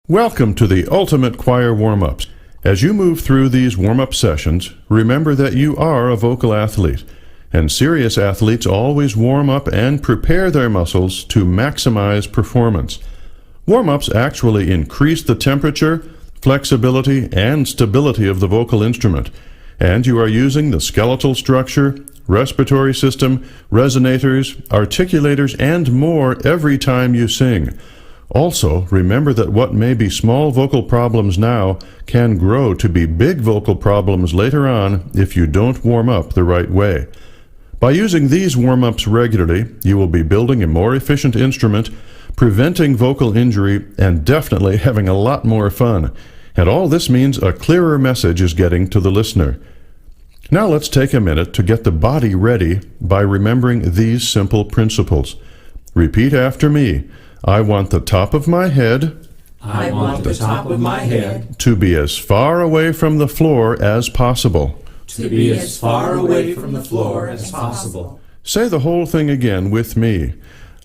Welcome to the Ultimate Choir Warm-Ups. As you move through these warm-up sessions, remember that you are a vocal athlete, and serious athletes always warm up and prepare their muscles to maximize performance. Warm-ups actually increase the temperature, flexibility, and stability of the vocal instrument, and you are using the skeletal structure, respiratory system, resonators, articulators, and more every time you sing. Also, remember that what may be small vocal problems now can grow to be big vocal problems later on if you don't warm up the right way. By using these warm-ups regularly, you will be building a more efficient instrument, preventing vocal injury, and definitely having a lot more fun. And all this means a clearer message is getting to the listener. Now let's take a minute to get the body ready by remembering these simple principles. Repeat after me. I want the top of my head to be as far away from the floor as possible. Say the whole thing again with me.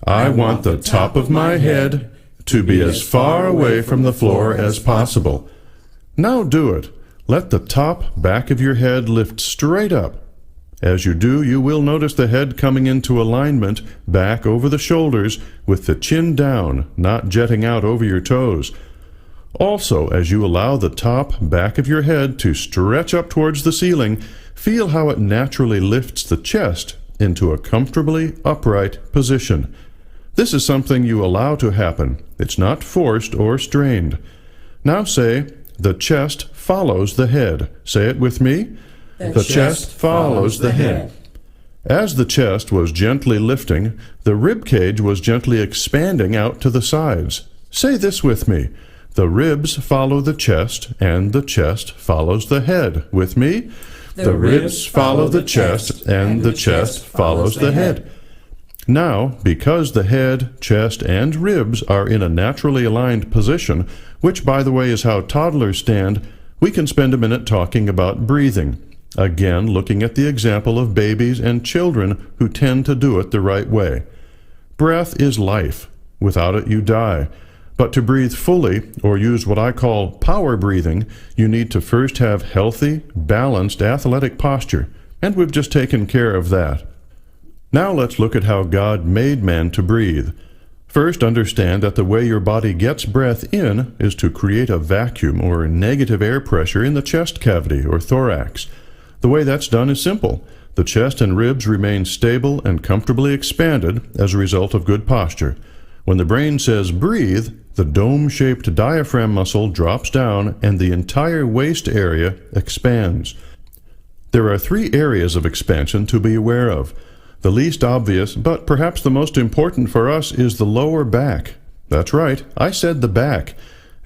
I want the top of my head to be as far away from the floor as possible. Now do it. Let the top back of your head lift straight up. As you do, you will notice the head coming into alignment back over the shoulders with the chin down, not jetting out over your toes. Also, as you allow the top back of your head to stretch up towards the ceiling, feel how it naturally lifts the chest into a comfortably upright position. This is something you allow to happen. It's not forced or strained. Now say, the chest follows the head. Say it with me. The chest follows the head. As the chest was gently lifting, the rib cage was gently expanding out to the sides. Say this with me. The ribs follow the chest, and the chest follows the head. With me? The ribs follow the chest, and the chest follows the head. Now, because the head, chest, and ribs are in a naturally aligned position, which, by the way, is how toddlers stand, we can spend a minute talking about breathing. Again, looking at the example of babies and children who tend to do it the right way. Breath is life. Without it, you die. But to breathe fully, or use what I call power breathing, you need to first have healthy, balanced, athletic posture, and we've just taken care of that. Now let's look at how God made man to breathe. First, understand that the way your body gets breath in is to create a vacuum or negative air pressure in the chest cavity or thorax. The way that's done is simple. The chest and ribs remain stable and comfortably expanded as a result of good posture. When the brain says breathe, the dome-shaped diaphragm muscle drops down and the entire waist area expands. There are 3 areas of expansion to be aware of. The least obvious, but perhaps the most important for us, is the lower back. That's right, I said the back.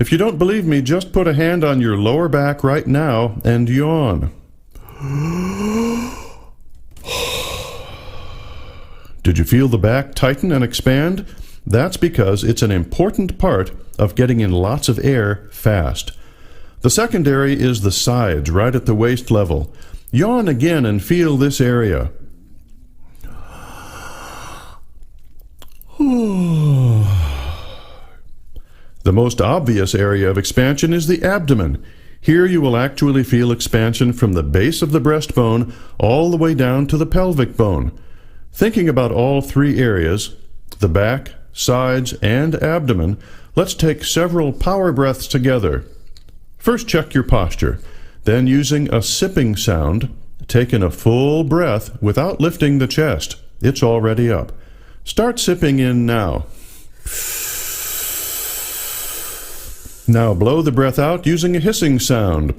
If you don't believe me, just put a hand on your lower back right now and yawn. Did you feel the back tighten and expand? That's because it's an important part of getting in lots of air fast. The second area is the sides, right at the waist level. Yawn again and feel this area. The most obvious area of expansion is the abdomen. Here you will actually feel expansion from the base of the breastbone all the way down to the pelvic bone. Thinking about all 3 areas, the back, sides, and abdomen, let's take several power breaths together. First, check your posture. Then, using a sipping sound, take in a full breath without lifting the chest. It's already up. Start sipping in now. Now blow the breath out using a hissing sound.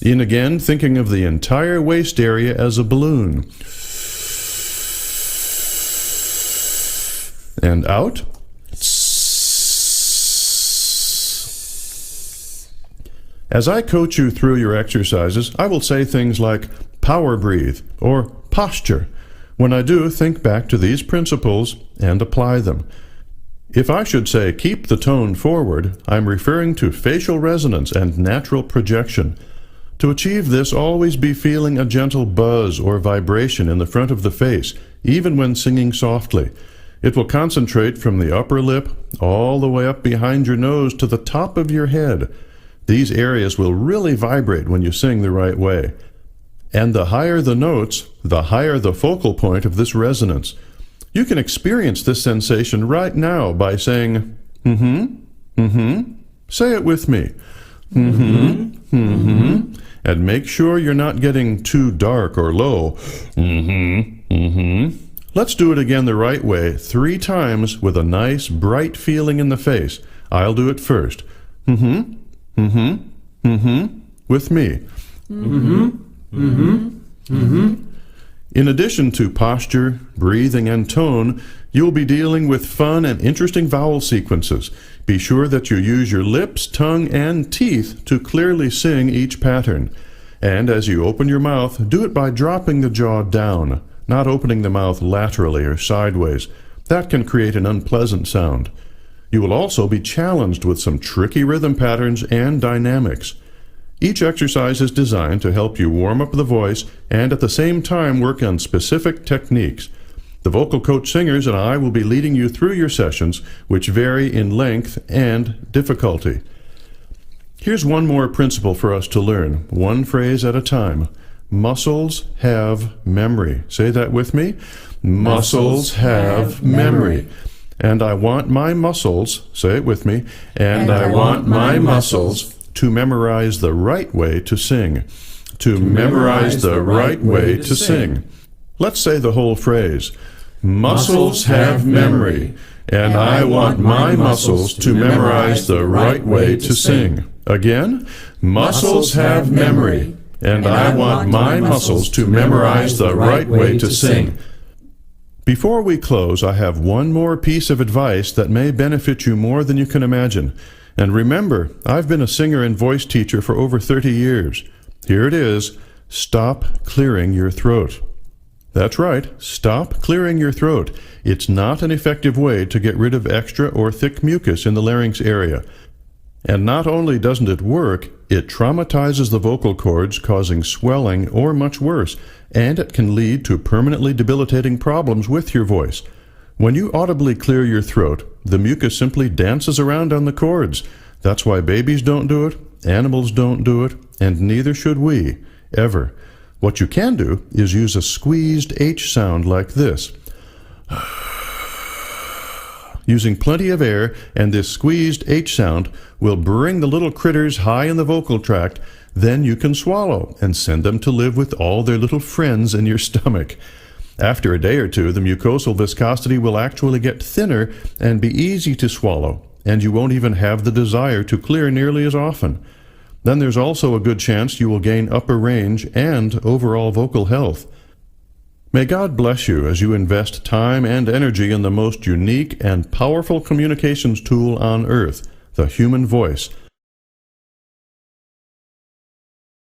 In again, thinking of the entire waist area as a balloon. And out. As I coach you through your exercises, I will say things like power breathe or posture. When I do, think back to these principles and apply them. If I should say keep the tone forward, I'm referring to facial resonance and natural projection. To achieve this, always be feeling a gentle buzz or vibration in the front of the face, even when singing softly. It will concentrate from the upper lip all the way up behind your nose to the top of your head. These areas will really vibrate when you sing the right way. And the higher the notes, the higher the focal point of this resonance. You can experience this sensation right now by saying, Say it with me. And make sure you're not getting too dark or low. Let's do it again the right way 3 times with a nice, bright feeling in the face. I'll do it first. With me. In addition to posture, breathing, and tone, you'll be dealing with fun and interesting vowel sequences. Be sure that you use your lips, tongue, and teeth to clearly sing each pattern. And as you open your mouth, do it by dropping the jaw down, not opening the mouth laterally or sideways. That can create an unpleasant sound. You will also be challenged with some tricky rhythm patterns and dynamics. Each exercise is designed to help you warm up the voice and at the same time work on specific techniques. The vocal coach singers and I will be leading you through your sessions, which vary in length and difficulty. Here's one more principle for us to learn, one phrase at a time. Muscles have memory. Say that with me. Muscles have memory. And I want my muscles, say it with me, and I want my muscles to memorize the right way to sing. To memorize the right way to sing. Let's say the whole phrase. Muscles have memory, and I want my muscles to memorize the right way to sing. Again, muscles have memory, and I want my muscles to memorize the right way to sing. Before we close, I have one more piece of advice that may benefit you more than you can imagine. And remember, I've been a singer and voice teacher for over 30 years. Here it is. Stop clearing your throat. That's right. Stop clearing your throat. It's not an effective way to get rid of extra or thick mucus in the larynx area. And not only doesn't it work, it traumatizes the vocal cords, causing swelling or much worse, and it can lead to permanently debilitating problems with your voice. When you audibly clear your throat, the mucus simply dances around on the cords. That's why babies don't do it, animals don't do it, and neither should we, ever. What you can do is use a squeezed H sound like this. Using plenty of air, and this squeezed H sound will bring the little critters high in the vocal tract. Then you can swallow and send them to live with all their little friends in your stomach. After a day or two, the mucosal viscosity will actually get thinner and be easy to swallow, and you won't even have the desire to clear nearly as often. Then there's also a good chance you will gain upper range and overall vocal health. May God bless you as you invest time and energy in the most unique and powerful communications tool on earth, the human voice.